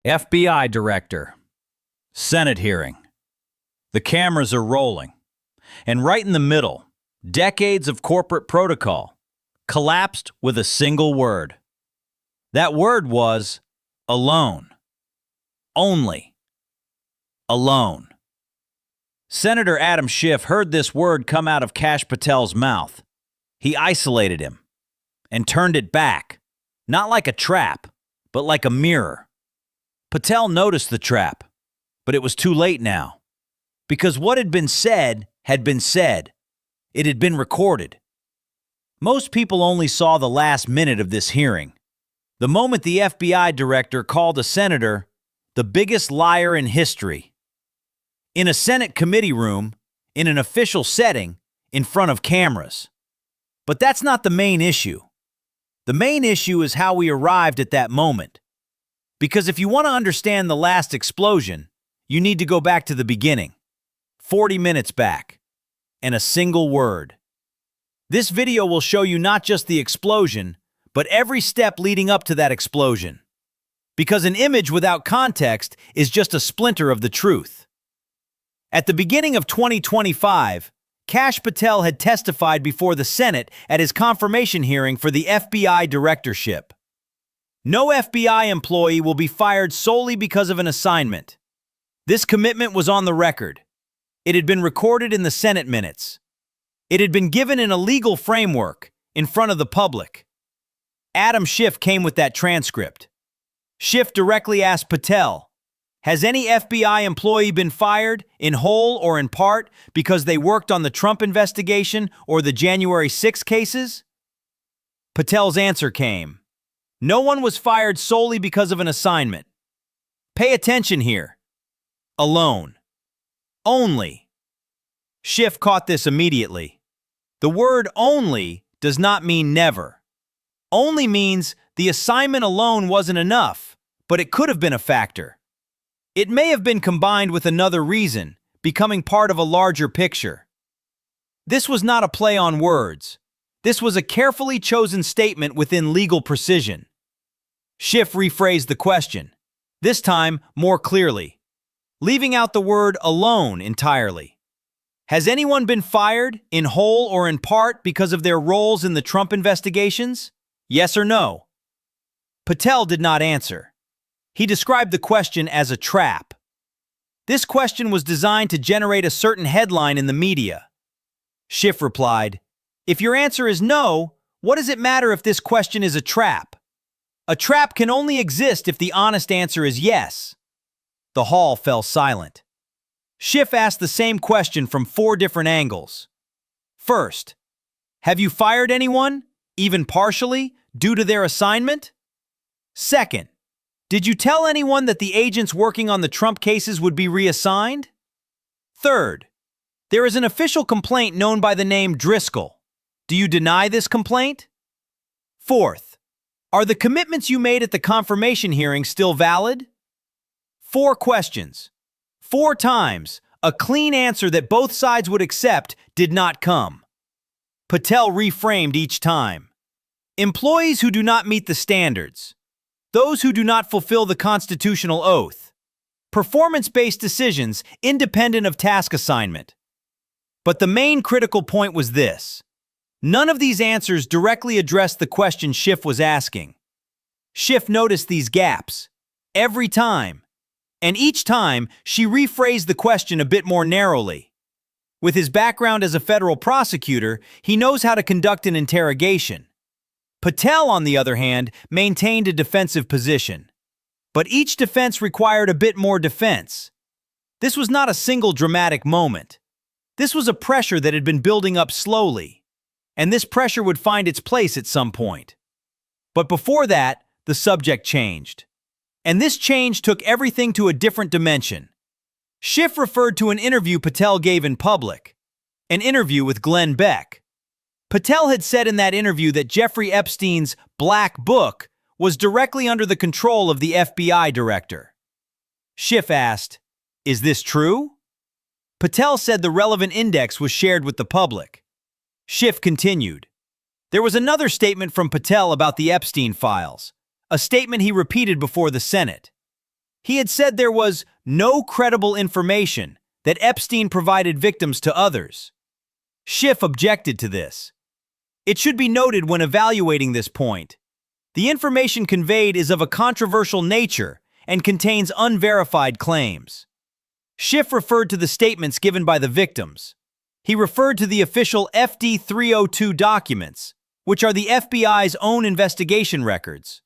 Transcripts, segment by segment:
FBI Director. Senate hearing. The cameras are rolling. And right in the middle, decades of corporate protocol collapsed with a single word. That word was alone. Only. Alone. Senator Adam Schiff heard this word come out of Kash Patel's mouth. He isolated him and turned it back, not like a trap, but like a mirror. Patel noticed the trap, but it was too late now. Because what had been said had been said. It had been recorded. Most people only saw the last minute of this hearing. The moment the FBI director called a senator the biggest liar in history. In a Senate committee room, in an official setting, in front of cameras. But that's not the main issue. The main issue is how we arrived at that moment. Because if you want to understand the last explosion, you need to go back to the beginning. 40 minutes back. And a single word. This video will show you not just the explosion, but every step leading up to that explosion. Because an image without context is just a splinter of the truth. At the beginning of 2025, Kash Patel had testified before the Senate at his confirmation hearing for the FBI directorship. No FBI employee will be fired solely because of an assignment. This commitment was on the record. It had been recorded in the Senate minutes. It had been given in a legal framework, in front of the public. Adam Schiff came with that transcript. Schiff directly asked Patel, "Has any FBI employee been fired, in whole or in part, because they worked on the Trump investigation or the January 6 cases?" Patel's answer came, "No one was fired solely because of an assignment." Pay attention here. Alone. Only. Schiff caught this immediately. The word only does not mean never. Only means the assignment alone wasn't enough, but it could have been a factor. It may have been combined with another reason, becoming part of a larger picture. This was not a play on words. This was a carefully chosen statement within legal precision. Schiff rephrased the question, this time more clearly, leaving out the word alone entirely. Has anyone been fired, in whole or in part, because of their roles in the Trump investigations? Yes or no? Patel did not answer. He described the question as a trap. This question was designed to generate a certain headline in the media. Schiff replied, "If your answer is no, what does it matter if this question is a trap? A trap can only exist if the honest answer is yes." The hall fell silent. Schiff asked the same question from 4 different angles. First, have you fired anyone, even partially, due to their assignment? Second, did you tell anyone that the agents working on the Trump cases would be reassigned? Third, there is an official complaint known by the name Driscoll. Do you deny this complaint? Fourth, are the commitments you made at the confirmation hearing still valid? 4 questions. 4 times, a clean answer that both sides would accept did not come. Patel reframed each time. Employees who do not meet the standards. Those who do not fulfill the constitutional oath. Performance-based decisions independent of task assignment. But the main critical point was this. None of these answers directly addressed the question Schiff was asking. Schiff noticed these gaps. Every time. And each time, she rephrased the question a bit more narrowly. With his background as a federal prosecutor, he knows how to conduct an interrogation. Patel, on the other hand, maintained a defensive position. But each defense required a bit more defense. This was not a single dramatic moment. This was a pressure that had been building up slowly. And this pressure would find its place at some point. But before that, the subject changed. And this change took everything to a different dimension. Schiff referred to an interview Patel gave in public. An interview with Glenn Beck. Patel had said in that interview that Jeffrey Epstein's Black Book was directly under the control of the FBI director. Schiff asked, "Is this true?" Patel said the relevant index was shared with the public. Schiff continued, "There was another statement from Patel about the Epstein files, a statement he repeated before the Senate. He had said there was no credible information that Epstein provided victims to others. Schiff objected to this. It should be noted when evaluating this point, the information conveyed is of a controversial nature and contains unverified claims. Schiff referred to the statements given by the victims. He referred to the official FD 302 documents, which are the FBI's own investigation records.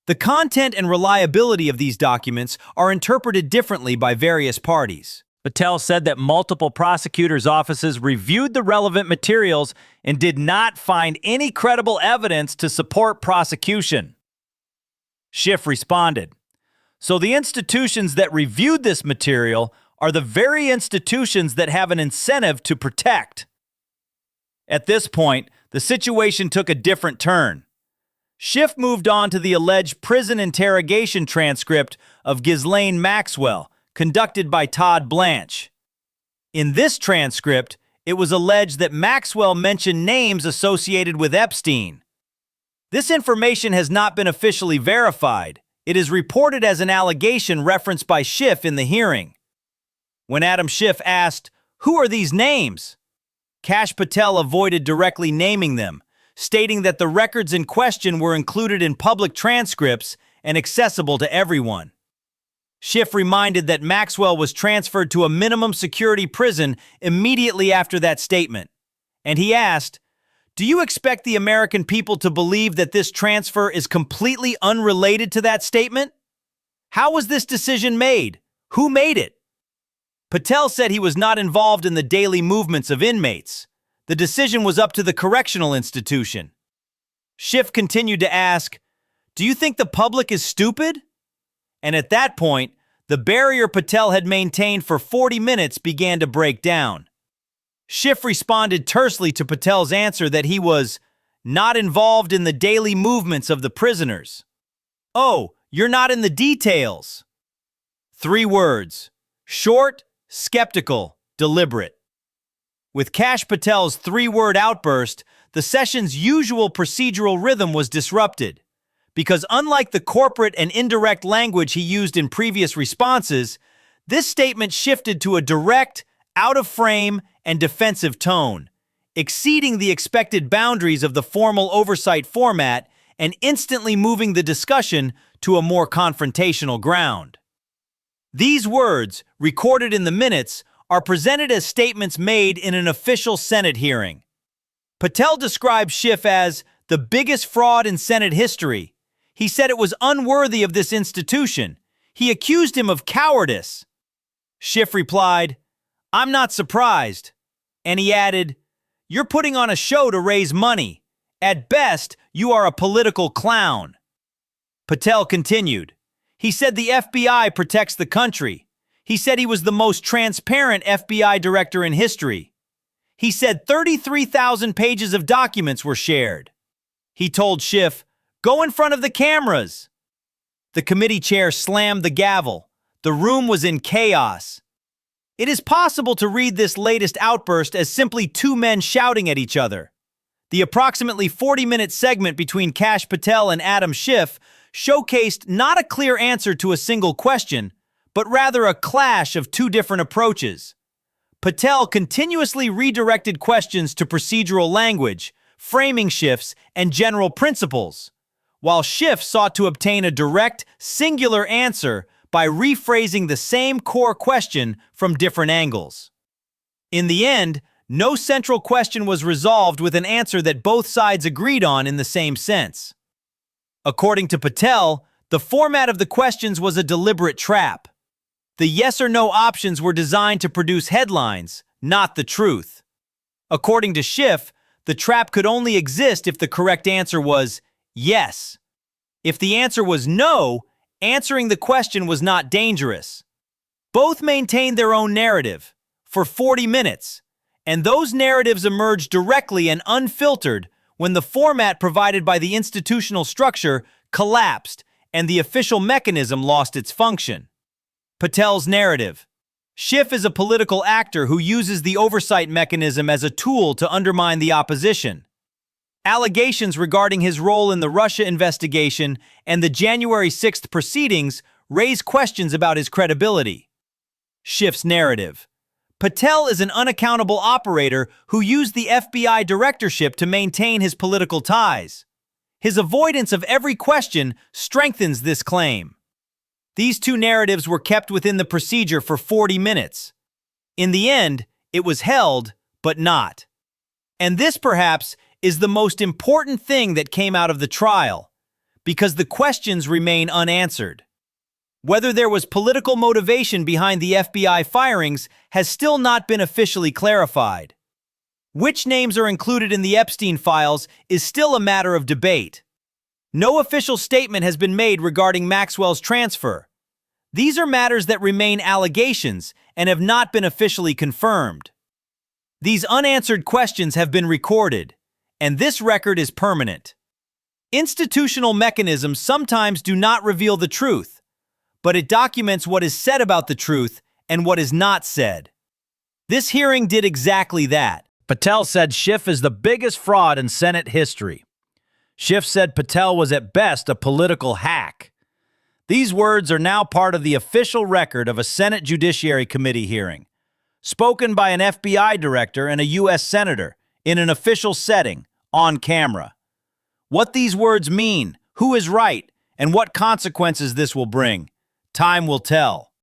The content and reliability of these documents are interpreted differently by various parties. Patel said that multiple prosecutors' offices reviewed the relevant materials and did not find any credible evidence to support prosecution. Schiff responded, "So the institutions that reviewed this material are the very institutions that have an incentive to protect." At this point, the situation took a different turn. Schiff moved on to the alleged prison interrogation transcript of Ghislaine Maxwell, conducted by Todd Blanche. In this transcript, it was alleged that Maxwell mentioned names associated with Epstein. This information has not been officially verified. It is reported as an allegation referenced by Schiff in the hearing. When Adam Schiff asked, "Who are these names?" Kash Patel avoided directly naming them, stating that the records in question were included in public transcripts and accessible to everyone. Schiff reminded that Maxwell was transferred to a minimum security prison immediately after that statement. And he asked, "Do you expect the American people to believe that this transfer is completely unrelated to that statement? How was this decision made? Who made it?" Patel said he was not involved in the daily movements of inmates. The decision was up to the correctional institution. Schiff continued to ask, "Do you think the public is stupid?" And at that point, the barrier Patel had maintained for 40 minutes began to break down. Schiff responded tersely to Patel's answer that he was not involved in the daily movements of the prisoners. "Oh, you're not in the details." 3 words: short, skeptical, deliberate. With Kash Patel's 3-word outburst, the session's usual procedural rhythm was disrupted. Because unlike the corporate and indirect language he used in previous responses, this statement shifted to a direct, out-of-frame, and defensive tone, exceeding the expected boundaries of the formal oversight format and instantly moving the discussion to a more confrontational ground. These words, recorded in the minutes, are presented as statements made in an official Senate hearing. Patel described Schiff as the biggest fraud in Senate history. He said it was unworthy of this institution. He accused him of cowardice. Schiff replied, "I'm not surprised." And he added, "You're putting on a show to raise money. At best, you are a political clown." Patel continued. He said the FBI protects the country. He said he was the most transparent FBI director in history. He said 33,000 pages of documents were shared. He told Schiff, "Go in front of the cameras." The committee chair slammed the gavel. The room was in chaos. It is possible to read this latest outburst as simply 2 men shouting at each other. The approximately 40-minute segment between Kash Patel and Adam Schiff showcased not a clear answer to a single question, but rather a clash of 2 different approaches. Patel continuously redirected questions to procedural language, framing shifts, and general principles, while Schiff sought to obtain a direct, singular answer by rephrasing the same core question from different angles. In the end, no central question was resolved with an answer that both sides agreed on in the same sense. According to Patel, the format of the questions was a deliberate trap. The yes or no options were designed to produce headlines, not the truth. According to Schiff, the trap could only exist if the correct answer was yes. If the answer was no, answering the question was not dangerous. Both maintained their own narrative for 40 minutes, and those narratives emerged directly and unfiltered when the format provided by the institutional structure collapsed and the official mechanism lost its function. Patel's narrative. Schiff is a political actor who uses the oversight mechanism as a tool to undermine the opposition. Allegations regarding his role in the Russia investigation and the January 6th proceedings raise questions about his credibility. Schiff's narrative. Patel is an unaccountable operator who used the FBI directorship to maintain his political ties. His avoidance of every question strengthens this claim. These two narratives were kept within the procedure for 40 minutes. In the end, it was held, but not. And this, perhaps, is the most important thing that came out of the trial, because the questions remain unanswered. Whether there was political motivation behind the FBI firings has still not been officially clarified. Which names are included in the Epstein files is still a matter of debate. No official statement has been made regarding Maxwell's transfer. These are matters that remain allegations and have not been officially confirmed. These unanswered questions have been recorded, and this record is permanent. Institutional mechanisms sometimes do not reveal the truth, but it documents what is said about the truth and what is not said. This hearing did exactly that. Patel said Schiff is the biggest fraud in Senate history. Schiff said Patel was at best a political hack. These words are now part of the official record of a Senate Judiciary Committee hearing, spoken by an FBI director and a U.S. senator in an official setting, on camera. What these words mean, who is right, and what consequences this will bring, time will tell.